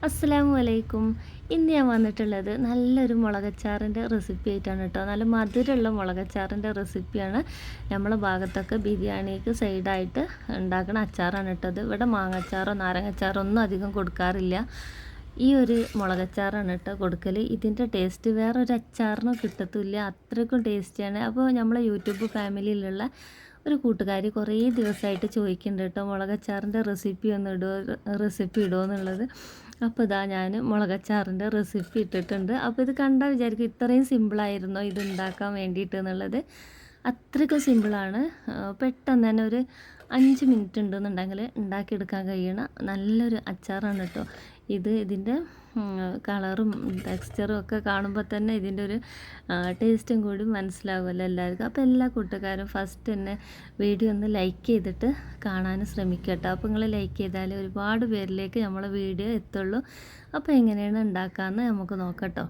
അസ്സലാമു അലൈക്കും. ഇന്ന് ഞാൻ വന്നിട്ടുള്ളത് നല്ലൊരു മുളകച്ചാറിൻ്റെ റെസിപ്പി ആയിട്ടാണ് കേട്ടോ. നല്ല മധുരമുള്ള മുളകച്ചാറിൻ്റെ റെസിപ്പിയാണ്. നമ്മളെ ഭാഗത്തൊക്കെ ബിരിയാണിക്ക് സൈഡായിട്ട് ഉണ്ടാക്കുന്ന അച്ചാറാണ് കേട്ടത്. ഇവിടെ മാങ്ങച്ചാറോ നാരങ്ങച്ചാറോ ഒന്നും അധികം കൊടുക്കാറില്ല. ഈ ഒരു മുളകച്ചാറാണ് കേട്ടോ കൊടുക്കൽ. ഇതിൻ്റെ ടേസ്റ്റ് വേറൊരു അച്ചാറിനും കിട്ടത്തില്ല, അത്രയ്ക്കും ടേസ്റ്റിയാണ്. അപ്പോൾ നമ്മളെ യൂട്യൂബ് ഫാമിലിയിലുള്ള ഒരു കൂട്ടുകാരി കുറേ ദിവസമായിട്ട് ചോദിക്കുന്നുണ്ട് കേട്ടോ, മുളകച്ചാറിൻ്റെ റെസിപ്പി ഇടുമോ എന്നുള്ളത്. അപ്പോൾ ഇതാ ഞാൻ മുളകച്ചാറിൻ്റെ റെസിപ്പി ഇട്ടിട്ടുണ്ട്. അപ്പോൾ ഇത് കണ്ടാൽ വിചാരിക്കും ഇത്രയും സിമ്പിളായിരുന്നോ ഇത് ഉണ്ടാക്കാൻ വേണ്ടിയിട്ട് എന്നുള്ളത്. അത്രയ്ക്കും സിമ്പിളാണ്. പെട്ടെന്ന് തന്നെ ഒരു 5 മിനിറ്റ് ഉണ്ടെന്നുണ്ടെങ്കിൽ ഉണ്ടാക്കിയെടുക്കാൻ കഴിയണ നല്ലൊരു അച്ചാറാണ് കേട്ടോ ഇത്. ഇതിൻ്റെ കളറും ടെക്സ്ചറും ഒക്കെ കാണുമ്പോൾ തന്നെ ഇതിൻ്റെ ഒരു ടേസ്റ്റും കൂടി മനസ്സിലാവുമല്ലോ എല്ലാവർക്കും. അപ്പോൾ എല്ലാ കൂട്ടുകാരും ഫസ്റ്റ് തന്നെ വീഡിയോ ഒന്ന് ലൈക്ക് ചെയ്തിട്ട് കാണാൻ ശ്രമിക്കുക കേട്ടോ. അപ്പോൾ നിങ്ങൾ ലൈക്ക് ചെയ്താൽ ഒരുപാട് പേരിലേക്ക് നമ്മളെ വീഡിയോ എത്തുള്ളൂ. അപ്പോൾ എങ്ങനെയാണ് ഉണ്ടാക്കാമെന്ന് നമുക്ക് നോക്കട്ടോ.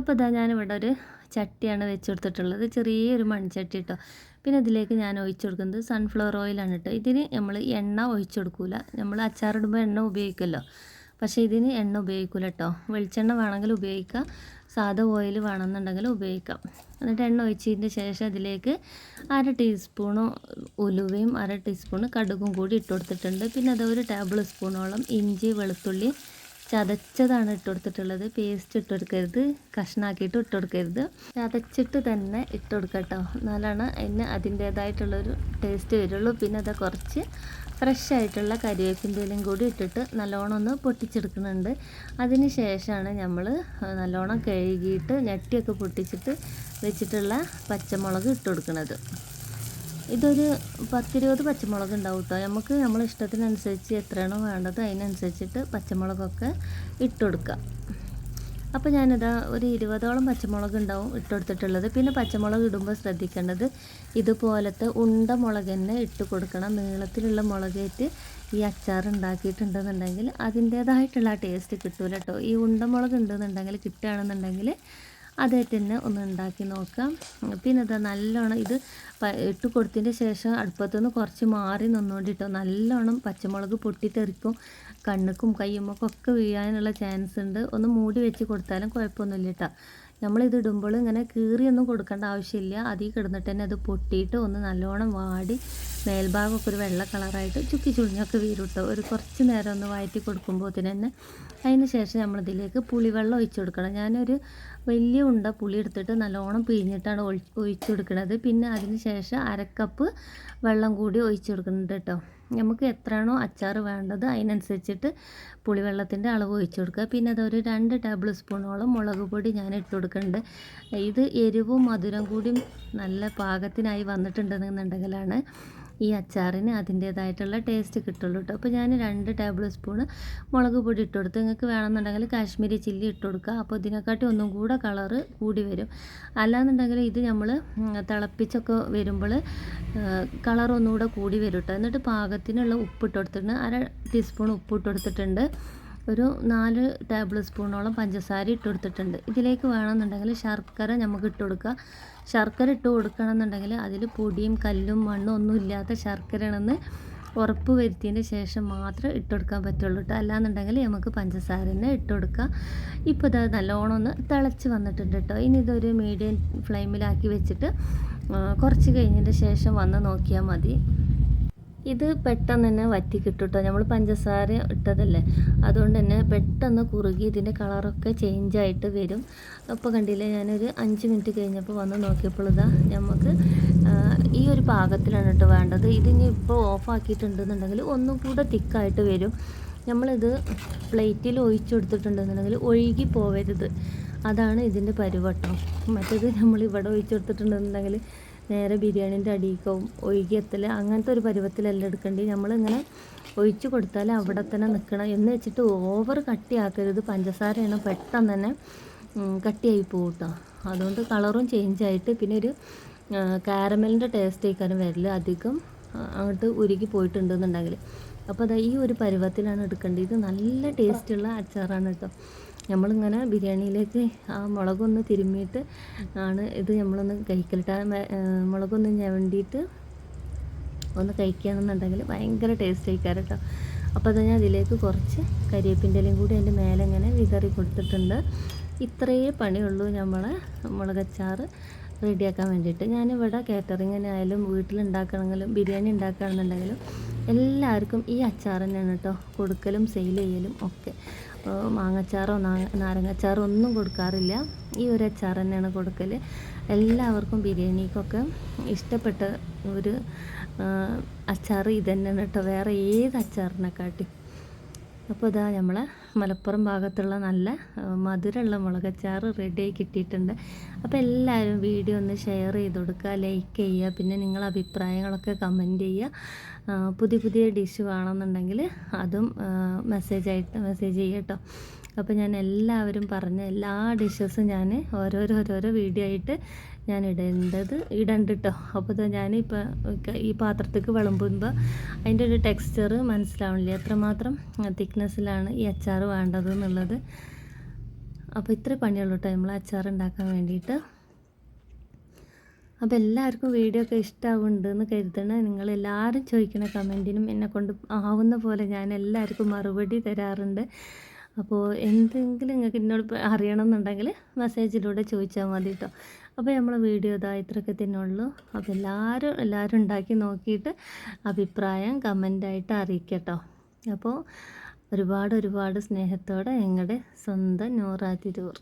അപ്പോൾ ഇതാ ഞാനിവിടെ ഒരു ചട്ടിയാണ് വെച്ച് കൊടുത്തിട്ടുള്ളത്, ചെറിയൊരു മൺചട്ടി കേട്ടോ. പിന്നെ ഇതിലേക്ക് ഞാൻ ഒഴിച്ചു കൊടുക്കുന്നത് സൺഫ്ലവർ ഓയിലാണ് കേട്ടോ. ഇതിന് നമ്മൾ എണ്ണ ഒഴിച്ചു കൊടുക്കില്ല. നമ്മൾ അച്ചാറിടുമ്പോൾ എണ്ണ ഉപയോഗിക്കുമല്ലോ, പക്ഷേ ഇതിന് എണ്ണ ഉപയോഗിക്കില്ല കേട്ടോ. വെളിച്ചെണ്ണ വേണമെങ്കിൽ ഉപയോഗിക്കാം, സാധാ ഓയിൽ വേണമെന്നുണ്ടെങ്കിൽ ഉപയോഗിക്കാം. എന്നിട്ട് എണ്ണ ഒഴിച്ചതിന് ശേഷം അതിലേക്ക് 1/2 ടീസ്പൂണ് ഉലുവയും 1/2 ടീസ്പൂണ് കടുകും കൂടി ഇട്ട് കൊടുത്തിട്ടുണ്ട്. പിന്നെ അത് 1 ടേബിൾ സ്പൂണോളം ഇഞ്ചി വെളുത്തുള്ളി ചതച്ചതാണ് ഇട്ട് കൊടുത്തിട്ടുള്ളത്. പേസ്റ്റ് ഇട്ട് കൊടുക്കരുത്, കഷ്ണാക്കിയിട്ട് ഇട്ട് കൊടുക്കരുത്, ചതച്ചിട്ട് തന്നെ ഇട്ട് കൊടുക്കുക കേട്ടോ. എന്നാലാണ് അതിൻ്റേതായിട്ടുള്ളൊരു ടേസ്റ്റ് വരുള്ളൂ. പിന്നെ അത് കുറച്ച് ഫ്രഷ് ആയിട്ടുള്ള കരിവേപ്പിൻ്റെ ഇലയും കൂടി ഇട്ടിട്ട് നല്ലോണം ഒന്ന് പൊട്ടിച്ചെടുക്കുന്നുണ്ട്. അതിന് ശേഷമാണ് നമ്മൾ നല്ലോണം കഴുകിയിട്ട് ഞെട്ടിയൊക്കെ പൊട്ടിച്ചിട്ട് വെച്ചിട്ടുള്ള പച്ചമുളക് ഇട്ട് കൊടുക്കുന്നത്. ഇതൊരു 10-20 പച്ചമുളക് ഉണ്ടാവും കേട്ടോ. നമുക്ക് നമ്മളെ ഇഷ്ടത്തിനനുസരിച്ച് എത്രയാണോ വേണ്ടത് അതിനനുസരിച്ചിട്ട് പച്ചമുളകൊക്കെ ഇട്ട് കൊടുക്കുക. അപ്പോൾ ഞാനിതാ ഒരു 20ഓളം പച്ചമുളക് ഉണ്ടാവും ഇട്ട് കൊടുത്തിട്ടുള്ളത്. പിന്നെ പച്ചമുളക് ഇടുമ്പോൾ ശ്രദ്ധിക്കേണ്ടത് ഇതുപോലത്തെ ഉണ്ട മുളക് തന്നെ ഇട്ട് കൊടുക്കണം. നീളത്തിലുള്ള മുളകേറ്റ് ഈ അച്ചാർ ഉണ്ടാക്കിയിട്ടുണ്ടെന്നുണ്ടെങ്കിൽ അതിൻ്റേതായിട്ടുള്ള ടേസ്റ്റ് കിട്ടൂല കേട്ടോ. ഈ ഉണ്ടമുളക് ഉണ്ടെന്നുണ്ടെങ്കിൽ കിട്ടുകയാണെന്നുണ്ടെങ്കിൽ അതായിട്ട് തന്നെ ഒന്ന് ഉണ്ടാക്കി നോക്കാം. പിന്നെ ഇതാ നല്ലോണം ഇത് ഇട്ട് കൊടുത്തതിൻ്റെ ശേഷം അടുപ്പത്തുനിന്ന് കുറച്ച് മാറി നിന്നുകൊണ്ടിട്ടോ. നല്ലോണം പച്ചമുളക് പൊട്ടിത്തെറിക്കും, കണ്ണുക്കും കയ്യുമ്മക്കും ഒക്കെ വീഴാനുള്ള ചാൻസ് ഉണ്ട്. ഒന്ന് മൂടി വെച്ച് കൊടുത്താലും കുഴപ്പമൊന്നുമില്ല കേട്ടോ. നമ്മളിത് ഇടുമ്പോൾ ഇങ്ങനെ കീറിയൊന്നും കൊടുക്കേണ്ട ആവശ്യമില്ല. അതിൽ കിടന്നിട്ട് തന്നെ അത് പൊട്ടിയിട്ട് ഒന്ന് നല്ലോണം വാടി മേൽഭാഗമൊക്കെ ഒരു വെള്ള കളറായിട്ട് ചുക്കി ചുളിഞ്ഞൊക്കെ വീരും കേട്ടോ. ഒരു കുറച്ച് നേരം ഒന്ന് വഴറ്റി കൊടുക്കുമ്പോൾ തന്നെ അതിന് ശേഷം നമ്മളിതിലേക്ക് പുളിവെള്ളം ഒഴിച്ചു കൊടുക്കണം. ഞാനൊരു വലിയ ഉണ്ട പുളി എടുത്തിട്ട് നല്ലോണം പിഴിഞ്ഞിട്ടാണ് ഒഴിച്ചു കൊടുക്കുന്നത്. പിന്നെ അതിന് ശേഷം 1/2 കപ്പ് വെള്ളം കൂടി ഒഴിച്ചു കൊടുക്കുന്നുണ്ട് കേട്ടോ. നമുക്ക് എത്രയാണോ അച്ചാർ വേണ്ടത് അതിനനുസരിച്ചിട്ട് പുളിവെള്ളത്തിൻ്റെ അളവ് ഒഴിച്ചു കൊടുക്കുക. പിന്നെ അതൊരു 2 ടേബിൾ സ്പൂണോളം മുളക് പൊടി ഞാൻ ഇട്ട് കൊടുക്കുന്നുണ്ട്. ഇത് എരിവും മധുരം കൂടി നല്ല പാകത്തിനായി വന്നിട്ടുണ്ടെന്നുണ്ടെങ്കിലാണ് ഈ അച്ചാറിന് അതിൻ്റേതായിട്ടുള്ള ടേസ്റ്റ് കിട്ടുള്ളൂ കേട്ടോ. അപ്പോൾ ഞാൻ 2 ടേബിൾ സ്പൂണ് മുളക് പൊടി ഇട്ട് കൊടുത്ത്, നിങ്ങൾക്ക് വേണമെന്നുണ്ടെങ്കിൽ കാശ്മീരി ചില്ലി ഇട്ട് കൊടുക്കുക. അപ്പോൾ ഇതിനെക്കാട്ടി ഒന്നും കൂടെ കളറ് കൂടി വരും. അല്ലാന്നുണ്ടെങ്കിൽ ഇത് നമ്മൾ തിളപ്പിച്ചൊക്കെ വരുമ്പോൾ കളർ ഒന്നുകൂടെ കൂടി വരും കേട്ടോ. എന്നിട്ട് പാകത്തിനുള്ള ഉപ്പ് ഇട്ട് കൊടുത്തിട്ടുണ്ട്. 1/2 ടീസ്പൂൺ ഉപ്പ് ഇട്ട് കൊടുത്തിട്ടുണ്ട്. ഒരു 4 ടേബിൾ സ്പൂണോളം പഞ്ചസാര ഇട്ട് കൊടുത്തിട്ടുണ്ട്. ഇതിലേക്ക് വേണമെന്നുണ്ടെങ്കിൽ ശർക്കര നമുക്ക് ഇട്ട് കൊടുക്കുക. ശർക്കര ഇട്ട് കൊടുക്കണമെന്നുണ്ടെങ്കിൽ അതിൽ പൊടിയും കല്ലും മണ്ണും ഒന്നും ഇല്ലാത്ത ശർക്കരയാണെന്ന് ഉറപ്പ് വരുത്തിയതിന് ശേഷം മാത്രമേ ഇട്ട് കൊടുക്കാൻ പറ്റുള്ളൂ കേട്ടോ. അല്ലാന്നുണ്ടെങ്കിൽ നമുക്ക് പഞ്ചസാര തന്നെ ഇട്ട് കൊടുക്കുക. ഇപ്പോൾ ഇത് നല്ലോണം ഒന്ന് തിളച്ച് വന്നിട്ടുണ്ട് കേട്ടോ. ഇനി ഇതൊരു മീഡിയം ഫ്ലെയിമിലാക്കി വെച്ചിട്ട് കുറച്ച് കഴിഞ്ഞതിൻ്റെ ശേഷം വന്ന് നോക്കിയാൽ മതി. ഇത് പെട്ടെന്ന് തന്നെ വറ്റി കിട്ടും കേട്ടോ. നമ്മൾ പഞ്ചസാര ഇട്ടതല്ലേ, അതുകൊണ്ട് തന്നെ പെട്ടെന്ന് കുറുകി ഇതിൻ്റെ കളറൊക്കെ ചേഞ്ചായിട്ട് വരും. അപ്പോൾ കണ്ടില്ലേ, ഞാനൊരു 5 മിനിറ്റ് കഴിഞ്ഞപ്പോൾ വന്ന് നോക്കിയപ്പോൾ ഇതാ നമുക്ക് ഈ ഒരു പാകത്തിലാണ് കേട്ടോ വേണ്ടത്. ഇതിനി ഇപ്പോൾ ഓഫാക്കിയിട്ടുണ്ടെന്നുണ്ടെങ്കിൽ ഒന്നും കൂടെ തിക്കായിട്ട് വരും. നമ്മളിത് പ്ലേറ്റിൽ ഒഴിച്ചു കൊടുത്തിട്ടുണ്ടെന്നുണ്ടെങ്കിൽ ഒഴുകി പോവരുത്, അതാണ് ഇതിൻ്റെ പരുവട്ടോ. മറ്റേത് നമ്മൾ ഇവിടെ ഒഴിച്ചു കൊടുത്തിട്ടുണ്ടെന്നുണ്ടെങ്കിൽ നേരെ ബിരിയാണീൻ്റെ അടിയിക്കാവും ഒഴുകിയെത്തൽ. അങ്ങനത്തെ ഒരു പരുവത്തിലല്ല എടുക്കേണ്ടി. നമ്മളിങ്ങനെ ഒഴിച്ചു കൊടുത്താൽ അവിടെ തന്നെ നിൽക്കണം എന്ന് വെച്ചിട്ട് ഓവർ കട്ടിയാക്കരുത്. പഞ്ചസാരയാണ് പെട്ടെന്ന് തന്നെ കട്ടിയായി പോകും കേട്ടോ. അതുകൊണ്ട് കളറും ചേഞ്ചായിട്ട് പിന്നെ ഒരു കാരമലിൻ്റെ ടേസ്റ്റ് ആയിക്കാനും വരില്ല, അധികം അങ്ങോട്ട് ഉരുകി പോയിട്ടുണ്ടെന്നുണ്ടെങ്കിൽ. അപ്പോൾ അത് ഈ ഒരു പരുവത്തിലാണ് എടുക്കേണ്ടത്. ഇത് നല്ല ടേസ്റ്റുള്ള അച്ചാറാണ് കേട്ടോ. നമ്മളിങ്ങനെ ബിരിയാണിയിലേക്ക് ആ മുളകൊന്ന് തിരുമ്മിയിട്ട് ആണ് ഇത് നമ്മളൊന്ന് കഴിക്കലിട്ട് മുളകൊന്ന് ഞവണ്ടിയിട്ട് ഒന്ന് കഴിക്കുകയാണെന്നുണ്ടെങ്കിൽ ഭയങ്കര ടേസ്റ്റ് ആയിക്കാരം കേട്ടോ. അപ്പോൾ അത് ഞാൻ അതിലേക്ക് കുറച്ച് കരിവേപ്പിൻ്റെ ഇലയും കൂടി അതിൻ്റെ മേലെ ഇങ്ങനെ വിതറി കൊടുത്തിട്ടുണ്ട്. ഇത്രയേ പണിയുള്ളൂ നമ്മളെ മുളകച്ചാറ് റെഡിയാക്കാൻ വേണ്ടിയിട്ട്. ഞാനിവിടെ കാറ്ററിങ്ങിനായാലും വീട്ടിലുണ്ടാക്കണമെങ്കിലും ബിരിയാണി ഉണ്ടാക്കുകയാണെന്നുണ്ടെങ്കിലും എല്ലാവർക്കും ഈ അച്ചാർ തന്നെയാണ് കേട്ടോ കൊടുക്കലും സെയിൽ ചെയ്യലും ഒക്കെ. മാങ്ങച്ചാറോ നാരങ്ങച്ചാറോ ഒന്നും കൊടുക്കാറില്ല, ഈ ഒരു അച്ചാർ തന്നെയാണ് കൊടുക്കൽ. എല്ലാവർക്കും ബിരിയാണിക്കൊക്കെ ഇഷ്ടപ്പെട്ട ഒരു അച്ചാർ ഇത് തന്നെയാണ് കേട്ടോ, വേറെ ഏത് അച്ചാറിനെക്കാട്ടി. അപ്പോൾ ഇതാ നമ്മളെ മലപ്പുറം ഭാഗത്തുള്ള നല്ല മധുരമുള്ള മുളകച്ചാറ് റെഡിയായി കിട്ടിയിട്ടുണ്ട്. അപ്പോൾ എല്ലാവരും വീഡിയോ ഒന്ന് ഷെയർ ചെയ്ത് കൊടുക്കുക, ലൈക്ക് ചെയ്യുക, പിന്നെ നിങ്ങളുടെ അഭിപ്രായങ്ങളൊക്കെ കമൻറ്റ് ചെയ്യുക. പുതിയ ഡിഷ് വേണമെന്നുണ്ടെങ്കിൽ അതും മെസ്സേജ് ചെയ്യുക കേട്ടോ. അപ്പോൾ ഞാൻ എല്ലാവരും പറഞ്ഞ എല്ലാ ഡിഷസും ഞാൻ ഓരോരോ വീഡിയോ ആയിട്ട് ഞാൻ ഇടണ്ട് കേട്ടോ. അപ്പോൾ ഞാനിപ്പോൾ ഈ പാത്രത്തേക്ക് വിളമ്പുമ്പോൾ അതിൻ്റെ ഒരു ടെക്സ്ചർ മനസ്സിലാവണില്ല, എത്രമാത്രം തിക്നെസ്സിലാണ് ഈ അച്ചാർ വേണ്ടത് എന്നുള്ളത്. അപ്പോൾ ഇത്ര പണിയുള്ളൂ കേട്ടോ നമ്മൾ അച്ചാർ ഉണ്ടാക്കാൻ വേണ്ടിയിട്ട്. അപ്പോൾ എല്ലാവർക്കും വീഡിയോ ഒക്കെ ഇഷ്ടമാവുന്നുണ്ടെന്ന് കരുതണേ. നിങ്ങളെല്ലാവരും ചോദിക്കുന്ന കമൻറ്റിനും എന്നെക്കൊണ്ട് ആവുന്ന പോലെ ഞാൻ എല്ലാവർക്കും മറുപടി തരാറുണ്ട്. അപ്പോൾ എന്തെങ്കിലും നിങ്ങൾക്ക് എന്നോട് അറിയണമെന്നുണ്ടെങ്കിൽ മെസ്സേജിലൂടെ ചോദിച്ചാൽ മതി കേട്ടോ. അപ്പോൾ നമ്മളെ വീഡിയോ ഇത്രയൊക്കെ തന്നെ ഉള്ളൂ. അപ്പോൾ എല്ലാവരും ഉണ്ടാക്കി നോക്കിയിട്ട് അഭിപ്രായം കമൻ്റായിട്ട് അറിയിക്കുക കേട്ടോ. അപ്പോൾ ഒരുപാട് സ്നേഹത്തോടെ ഞങ്ങളുടെ സ്വന്തം നൂറ തിരൂർ.